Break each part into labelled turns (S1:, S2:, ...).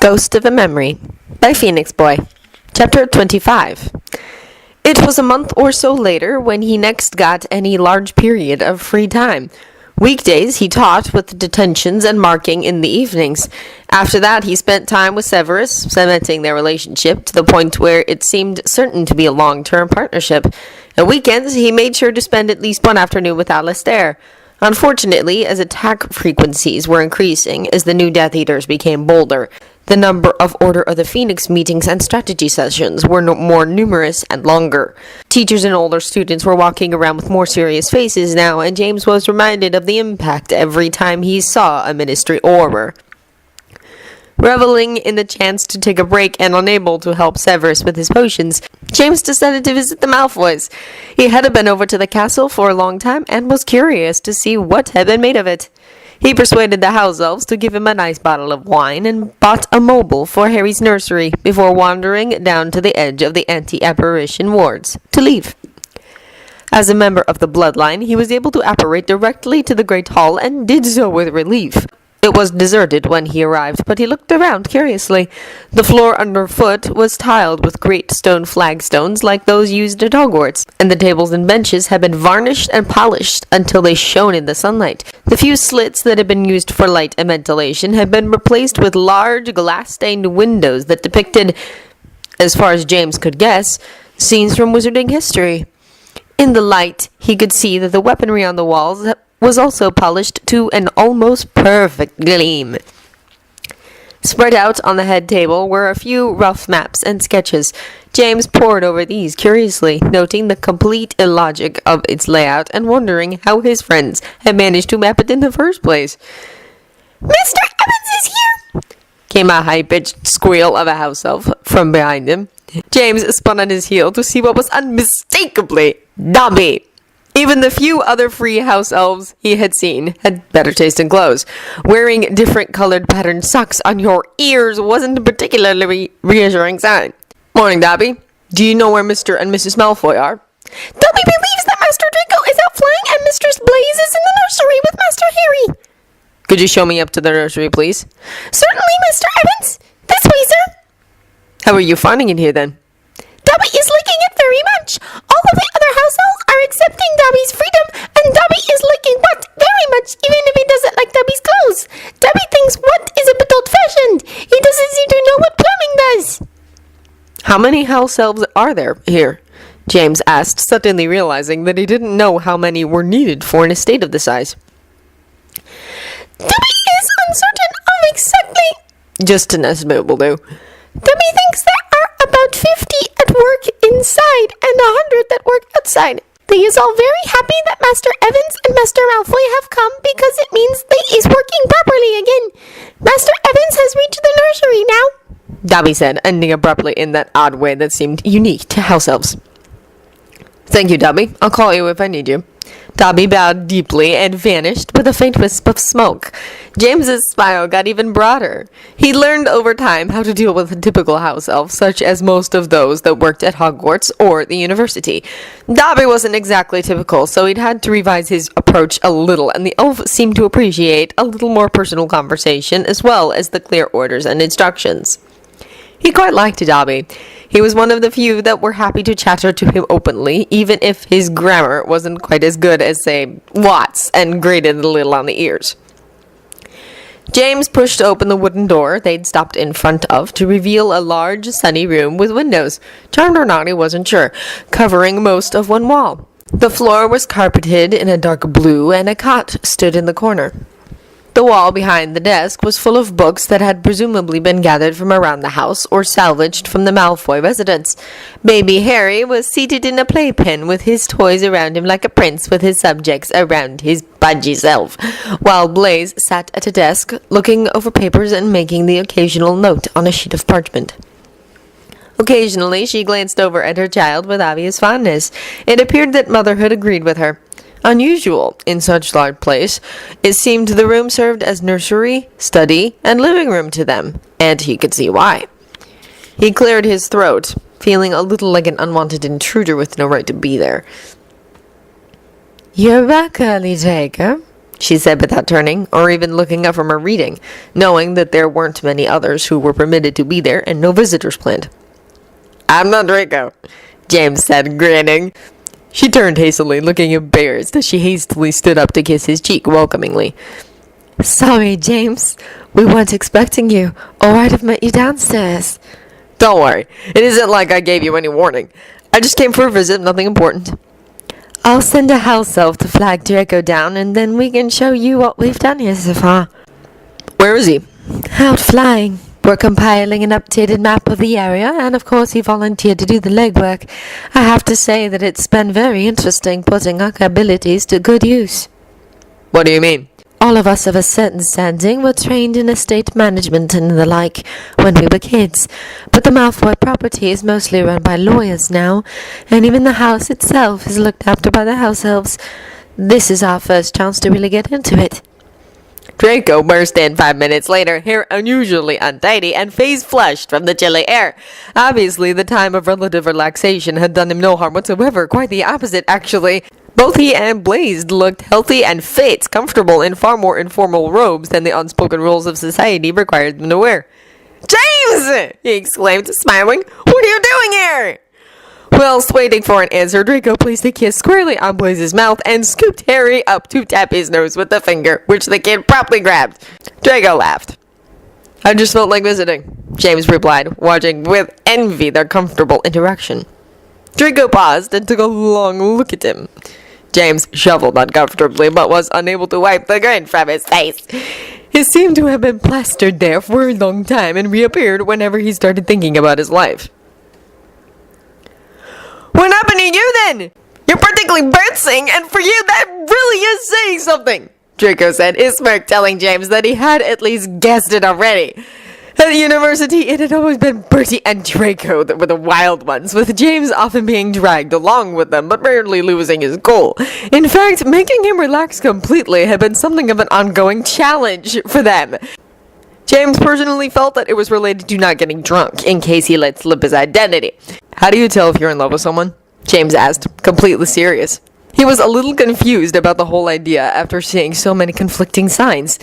S1: Ghost of a Memory by Phoenix Boy. Chapter 25. It was a month or so later when he next got any large period of free time. Weekdays he taught with detentions and marking in the evenings. After that he spent time with Severus, cementing their relationship to the point where it seemed certain to be a long-term partnership. On weekends he made sure to spend at least one afternoon with Alistair. Unfortunately, as attack frequencies were increasing as the new Death Eaters became bolder, the number of Order of the Phoenix meetings and strategy sessions were more numerous and longer. Teachers and older students were walking around with more serious faces now, and James was reminded of the impact every time he saw a Ministry Orber. Reveling in the chance to take a break and unable to help Severus with his potions, James decided to visit the Malfoys. He hadn't been over to the castle for a long time and was curious to see what had been made of it. He persuaded the house elves to give him a nice bottle of wine and bought a mobile for Harry's nursery before wandering down to the edge of the anti-apparition wards to leave. As a member of the bloodline, he was able to apparate directly to the Great Hall and did so with relief. It was deserted when he arrived, but he looked around curiously. The floor underfoot was tiled with great stone flagstones like those used at Hogwarts, and the tables and benches had been varnished and polished until they shone in the sunlight. The few slits that had been used for light and ventilation had been replaced with large glass-stained windows that depicted, as far as James could guess, scenes from wizarding history. In the light, he could see that the weaponry on the walls was also polished to an almost perfect gleam. Spread out on the head table were a few rough maps and sketches. James pored over these curiously, noting the complete illogic of its layout and wondering how his friends had managed to map it in the first place. "Mr. Evans is here!" came a high-pitched squeal of a house elf from behind him. James spun on his heel to see what was unmistakably Dobby. Even the few other free house elves he had seen had better taste in clothes. Wearing different colored patterned socks on your ears wasn't a particularly reassuring sign. "Morning, Dobby. Do you know where Mr. and Mrs. Malfoy are?" "Dobby believes that Master Draco is out flying and Mistress Blaze is in the nursery with Master Harry." "Could you show me up to the nursery, please?" "Certainly, Mr. Evans. This way, sir." "How are you finding it here, then?" "Dobby is liking it very much. All of the other house elves are accepting Dobby's freedom, and Dobby is liking what very much, even if he doesn't like Dobby's clothes. Dobby thinks what is a bit old-fashioned. He doesn't seem to know what plumbing does." "How many house elves are there here?" James asked, suddenly realizing that he didn't know how many were needed for an estate of this size.
S2: "Dobby is uncertain of exactly—"
S1: "Just an estimate will do."
S2: "Dobby thinks there are about 50 at work inside and 100 that work outside. They is all very happy that Master Evans and Master Malfoy have come because it means they is working properly again. Master Evans has reached the nursery now,"
S1: Dobby said, ending abruptly in that odd way that seemed unique to house elves. "Thank you, Dobby. I'll call you if I need you." Dobby bowed deeply and vanished with a faint wisp of smoke. James's smile got even broader. He learned over time how to deal with a typical house elf, such as most of those that worked at Hogwarts or the university. Dobby wasn't exactly typical, so he'd had to revise his approach a little, and the elf seemed to appreciate a little more personal conversation as well as the clear orders and instructions. He quite liked Dobby. He was one of the few that were happy to chatter to him openly, even if his grammar wasn't quite as good as, say, Watt's and grated a little on the ears. James pushed open the wooden door they'd stopped in front of to reveal a large, sunny room with windows, charmed or not he wasn't sure, covering most of one wall. The floor was carpeted in a dark blue, and a cot stood in the corner. The wall behind the desk was full of books that had presumably been gathered from around the house or salvaged from the Malfoy residence. Baby Harry was seated in a playpen with his toys around him like a prince with his subjects around his budgie self, while Blaze sat at a desk looking over papers and making the occasional note on a sheet of parchment. Occasionally she glanced over at her child with obvious fondness. It appeared that motherhood agreed with her. Unusual in such large place, it seemed the room served as nursery, study, and living room to them, and he could see why. He cleared his throat, feeling a little like an unwanted intruder with no right to be there.
S3: "You're back early, Draco,"
S1: she said without turning, or even looking up from her reading, knowing that there weren't many others who were permitted to be there and no visitors planned. "I'm not Draco," James said, grinning. She turned hastily, looking embarrassed as she hastily stood up to kiss his cheek welcomingly.
S2: "Sorry, James. We weren't expecting you, or I'd have met you downstairs."
S1: "Don't worry. It isn't like I gave you any warning. I just came for a visit, nothing important."
S2: "I'll send a house elf to flag Draco down, and then we can show you what we've done here so far."
S1: "Where is he?"
S2: "Out flying. We're compiling an updated map of the area, and of course he volunteered to do the legwork. I have to say that it's been very interesting putting our abilities to good use."
S1: "What do you mean?"
S2: "All of us of a certain standing were trained in estate management and the like when we were kids, but the Malfoy property is mostly run by lawyers now, and even the house itself is looked after by the house elves. This is our first chance to really get into it."
S1: Draco burst in 5 minutes later, hair unusually untidy and face flushed from the chilly air. Obviously, the time of relative relaxation had done him no harm whatsoever, quite the opposite, actually. Both he and Blaze looked healthy and fit, comfortable in far more informal robes than the unspoken rules of society required them to wear. "James!" he exclaimed, smiling. "What are you doing here?" Whilst waiting for an answer, Draco placed a kiss squarely on Blaze's mouth and scooped Harry up to tap his nose with the finger, which the kid promptly grabbed. Draco laughed. "I just felt like visiting," James replied, watching with envy their comfortable interaction. Draco paused and took a long look at him. James shuffled uncomfortably, but was unable to wipe the grin from his face. It seemed to have been plastered there for a long time and reappeared whenever he started thinking about his life. "What happened to you then? You're particularly bouncing, and for you that really is saying something," Draco said, his smirk telling James that he had at least guessed it already. At the university, it had always been Bertie and Draco that were the wild ones, with James often being dragged along with them, but rarely losing his cool. In fact, making him relax completely had been something of an ongoing challenge for them. James personally felt that it was related to not getting drunk, in case he let slip his identity. "How do you tell if you're in love with someone?" James asked, completely serious. He was a little confused about the whole idea after seeing so many conflicting signs.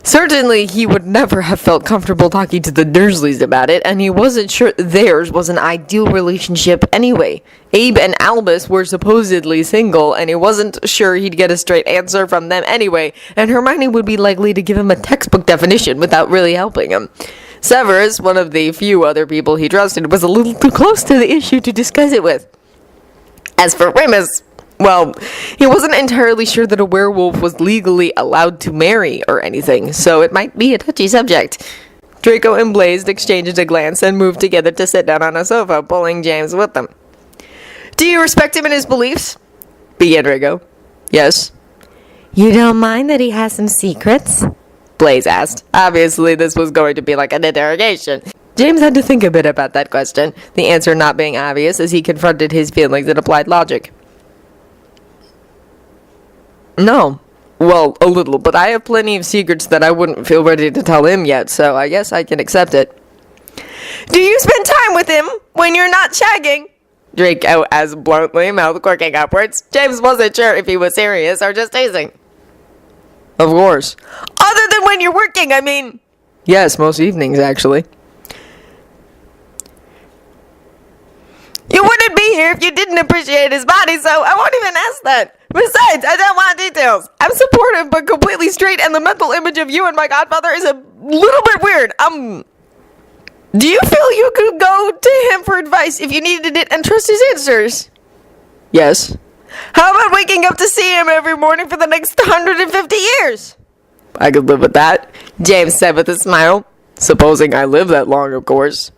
S1: Certainly, he would never have felt comfortable talking to the Dursleys about it, and he wasn't sure theirs was an ideal relationship anyway. Abe and Albus were supposedly single, and he wasn't sure he'd get a straight answer from them anyway, and Hermione would be likely to give him a textbook definition without really helping him. Severus, one of the few other people he trusted, was a little too close to the issue to discuss it with. As for Remus, well, he wasn't entirely sure that a werewolf was legally allowed to marry or anything, so it might be a touchy subject. Draco and Blaze exchanged a glance and moved together to sit down on a sofa, pulling James with them. "Do you respect him and his beliefs?" began Draco. "Yes."
S2: "You don't mind that he has some secrets?"
S1: Blaze asked. Obviously, this was going to be like an interrogation. James had to think a bit about that question, the answer not being obvious as he confronted his feelings and applied logic. "No. Well, a little, but I have plenty of secrets that I wouldn't feel ready to tell him yet, so I guess I can accept it." "Do you spend time with him when you're not shagging?" Draco asked bluntly, mouth quirking upwards. James wasn't sure if he was serious or just teasing. "Of course." "Other than when you're working, I mean." "Yes, most evenings, actually." "You wouldn't be here if you didn't appreciate his body, so I won't even ask that. Besides, I don't want details. I'm supportive but completely straight, and the mental image of you and my godfather is a little bit weird. Do you feel you could go to him for advice if you needed it and trust his answers?" "Yes." "How about waking up to see him every morning for the next 150 years? "I could live with that," James said with a smile. "Supposing I live that long, of course."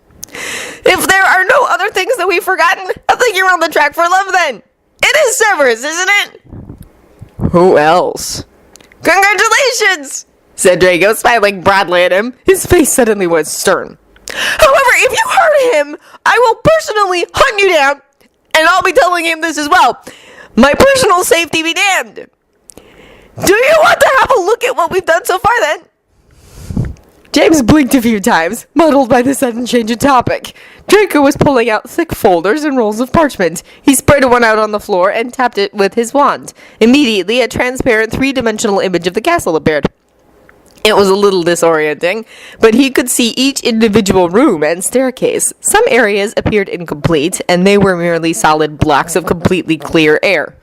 S1: "If there are no other things that we've forgotten, I think you're on the track for love then. It is Severus, isn't it?" "Who else?" "Congratulations," said Draco, smiling broadly at him. His face suddenly went stern. "However, if you hurt him, I will personally hunt you down, and I'll be telling him this as well. My personal safety be damned. Do you want to have a look at what we've done so far then?" James blinked a few times, muddled by the sudden change of topic. Draco was pulling out thick folders and rolls of parchment. He spread one out on the floor and tapped it with his wand. Immediately, a transparent three-dimensional image of the castle appeared. It was a little disorienting, but he could see each individual room and staircase. Some areas appeared incomplete, and they were merely solid blocks of completely clear air.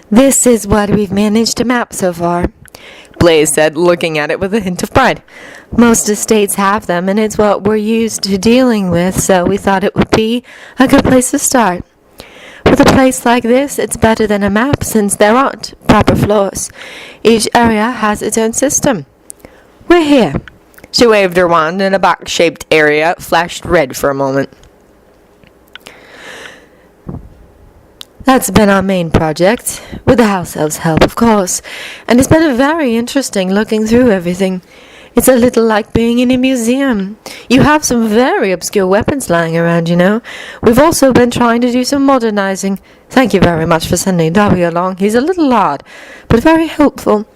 S2: This is what we've managed to map so far,
S1: Blaze said, looking at it with a hint of pride.
S2: Most estates have them, and it's what we're used to dealing with, so we thought it would be a good place to start. With a place like this, it's better than a map since there aren't proper floors. Each area has its own system. We're here.
S1: She waved her wand, and a box-shaped area flashed red for a moment.
S2: That's been our main project, with the house elves' help, of course, and it's been very interesting looking through everything. It's a little like being in a museum. You have some very obscure weapons lying around, you know. We've also been trying to do some modernizing. Thank you very much for sending Dobby along. He's a little odd, but very helpful.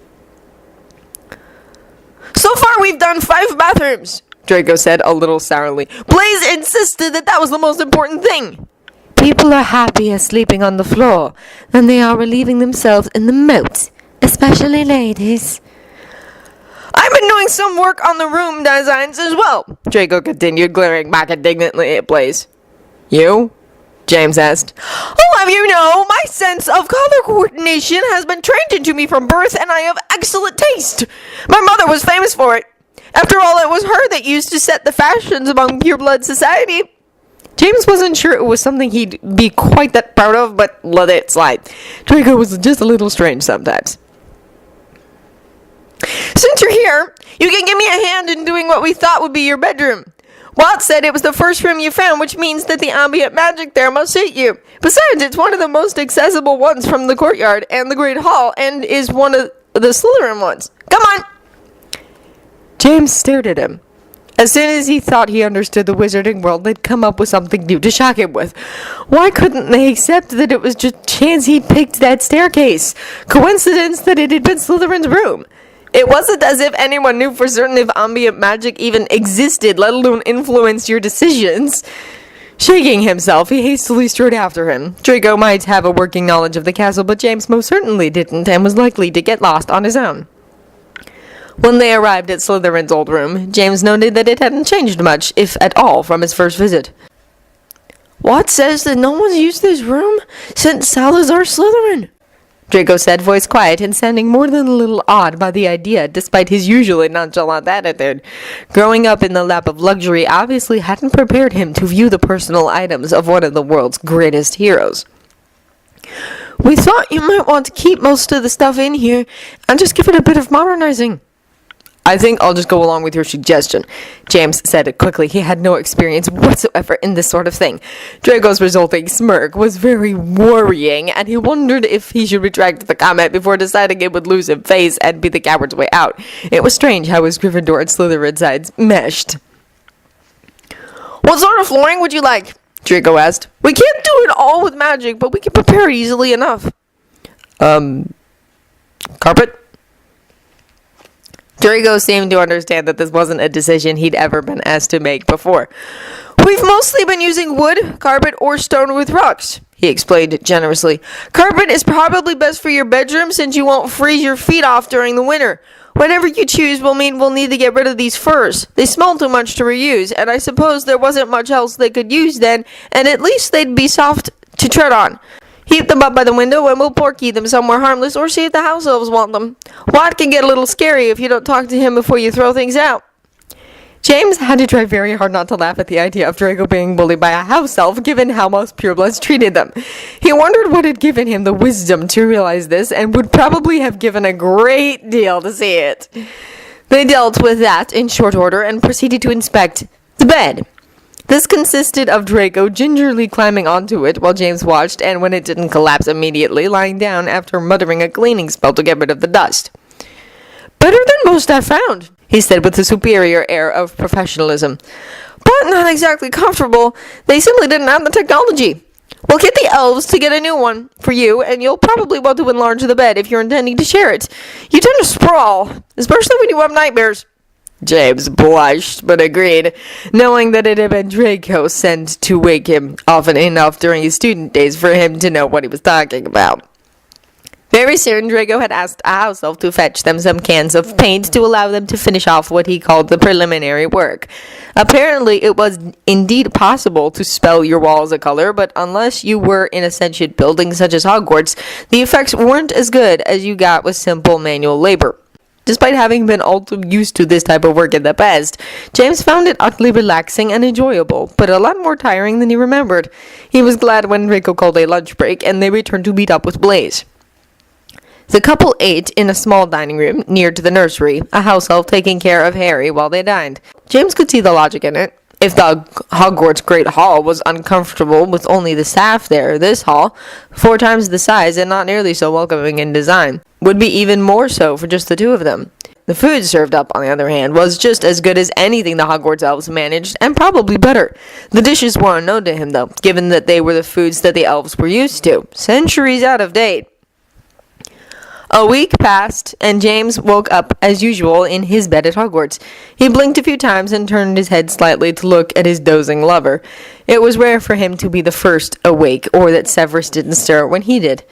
S1: So far we've done 5 bathrooms, Draco said a little sourly. Blaze insisted that was the most important thing.
S2: People are happier sleeping on the floor than they are relieving themselves in the moat, especially ladies.
S1: I've been doing some work on the room designs as well, Draco continued, glaring back indignantly at Blaze. You? James asked. I'll have you know, my sense of color coordination has been trained into me from birth, and I have excellent taste. My mother was famous for it. After all, it was her that used to set the fashions among pureblood society. James wasn't sure it was something he'd be quite that proud of, but let it slide. Draco was just a little strange sometimes. Since you're here, you can give me a hand in doing what we thought would be your bedroom. Watt said it was the first room you found, which means that the ambient magic there must suit you. Besides, it's one of the most accessible ones from the courtyard and the Great Hall, and is one of the Slytherin ones. Come on! James stared at him. As soon as he thought he understood the wizarding world, they'd come up with something new to shock him with. Why couldn't they accept that it was just chance he'd picked that staircase? Coincidence that it had been Slytherin's room? It wasn't as if anyone knew for certain if ambient magic even existed, let alone influenced your decisions. Shaking himself, he hastily strode after him. Draco might have a working knowledge of the castle, but James most certainly didn't, and was likely to get lost on his own. When they arrived at Slytherin's old room, James noted that it hadn't changed much, if at all, from his first visit. What says that no one's used this room since Salazar Slytherin? Draco said, voice quiet and sounding more than a little awed by the idea, despite his usually nonchalant attitude. Growing up in the lap of luxury obviously hadn't prepared him to view the personal items of one of the world's greatest heroes. We thought you might want to keep most of the stuff in here and just give it a bit of modernizing. I think I'll just go along with your suggestion, James said it quickly. He had no experience whatsoever in this sort of thing. Draco's resulting smirk was very worrying, and he wondered if he should retract the comment before deciding it would lose his face and be the coward's way out. It was strange how his Gryffindor and Slytherin sides meshed. What sort of flooring would you like? Draco asked. We can't do it all with magic, but we can prepare it easily enough. Carpet? Draco seemed to understand that this wasn't a decision he'd ever been asked to make before. We've mostly been using wood, carpet, or stone with rocks, he explained generously. Carpet is probably best for your bedroom since you won't freeze your feet off during the winter. Whatever you choose will mean we'll need to get rid of these furs. They smell too much to reuse, and I suppose there wasn't much else they could use then, and at least they'd be soft to tread on. Heap them up by the window and we'll porky them somewhere harmless, or see if the house elves want them. Watt can get a little scary if you don't talk to him before you throw things out. James had to try very hard not to laugh at the idea of Draco being bullied by a house elf, given how most purebloods treated them. He wondered what had given him the wisdom to realize this, and would probably have given a great deal to see it. They dealt with that in short order and proceeded to inspect the bed. This consisted of Draco gingerly climbing onto it while James watched, and when it didn't collapse immediately, lying down after muttering a cleaning spell to get rid of the dust. Better than most I've found, he said with a superior air of professionalism. But not exactly comfortable. They simply didn't have the technology. We'll get the elves to get a new one for you, and you'll probably want to enlarge the bed if you're intending to share it. You tend to sprawl, especially when you have nightmares. James blushed, but agreed, knowing that it had been Draco sent to wake him often enough during his student days for him to know what he was talking about. Very soon, Draco had asked a house elf to fetch them some cans of paint to allow them to finish off what he called the preliminary work. Apparently, it was indeed possible to spell your walls a color, but unless you were in a sentient building such as Hogwarts, the effects weren't as good as you got with simple manual labor. Despite having been all too used to this type of work in the past, James found it utterly relaxing and enjoyable, but a lot more tiring than he remembered. He was glad when Draco called a lunch break and they returned to meet up with Blaze. The couple ate in a small dining room near to the nursery, a house elf taking care of Harry while they dined. James could see the logic in it. If the Hogwarts Great Hall was uncomfortable with only the staff there, this hall, 4 times the size and not nearly so welcoming in design, would be even more so for just the 2 of them. The food served up, on the other hand, was just as good as anything the Hogwarts elves managed, and probably better. The dishes were unknown to him, though, given that they were the foods that the elves were used to, centuries out of date. A week passed, and James woke up as usual in his bed at Hogwarts. He blinked a few times and turned his head slightly to look at his dozing lover. It was rare for him to be the first awake, or that Severus didn't stir when he did.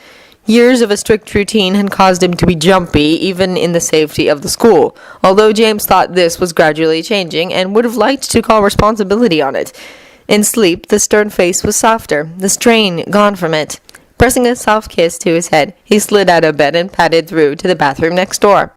S1: Years of a strict routine had caused him to be jumpy, even in the safety of the school, although James thought this was gradually changing and would have liked to call responsibility on it. In sleep, the stern face was softer, the strain gone from it. Pressing a soft kiss to his head, he slid out of bed and padded through to the bathroom next door.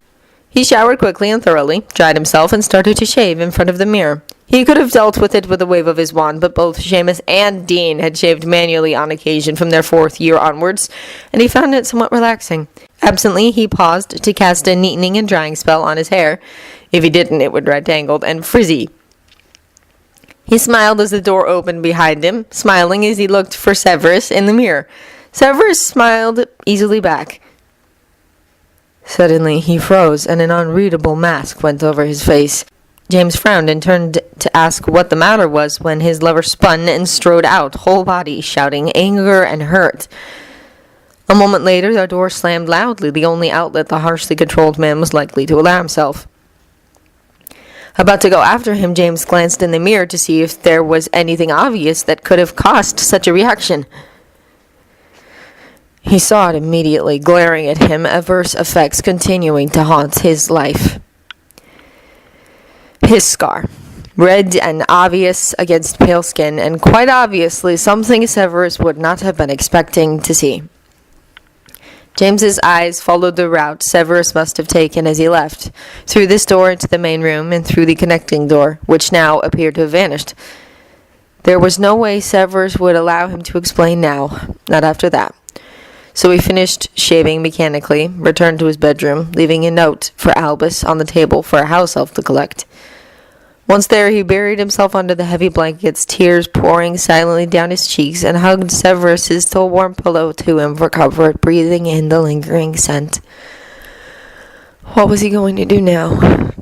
S1: He showered quickly and thoroughly, dried himself, and started to shave in front of the mirror. He could have dealt with it with a wave of his wand, but both Seamus and Dean had shaved manually on occasion from their 4th year onwards, and he found it somewhat relaxing. Absently, he paused to cast a neatening and drying spell on his hair. If he didn't, it would dry tangled and frizzy. He smiled as the door opened behind him, smiling as he looked for Severus in the mirror. Severus smiled easily back. Suddenly, he froze, and an unreadable mask went over his face. James frowned and turned to ask what the matter was when his lover spun and strode out, whole body shouting anger and hurt. A moment later, the door slammed loudly, the only outlet the harshly controlled man was likely to allow himself. About to go after him, James glanced in the mirror to see if there was anything obvious that could have caused such a reaction. He saw it immediately, glaring at him, adverse effects continuing to haunt his life. His scar. Red and obvious against pale skin, and quite obviously something Severus would not have been expecting to see. James's eyes followed the route Severus must have taken as he left, through this door into the main room and through the connecting door, which now appeared to have vanished. There was no way Severus would allow him to explain now, not after that. So he finished shaving mechanically, returned to his bedroom, leaving a note for Albus on the table for a house elf to collect. Once there, he buried himself under the heavy blankets, tears pouring silently down his cheeks, and hugged Severus's still warm pillow to him for comfort, breathing in the lingering scent. What was he going to do now?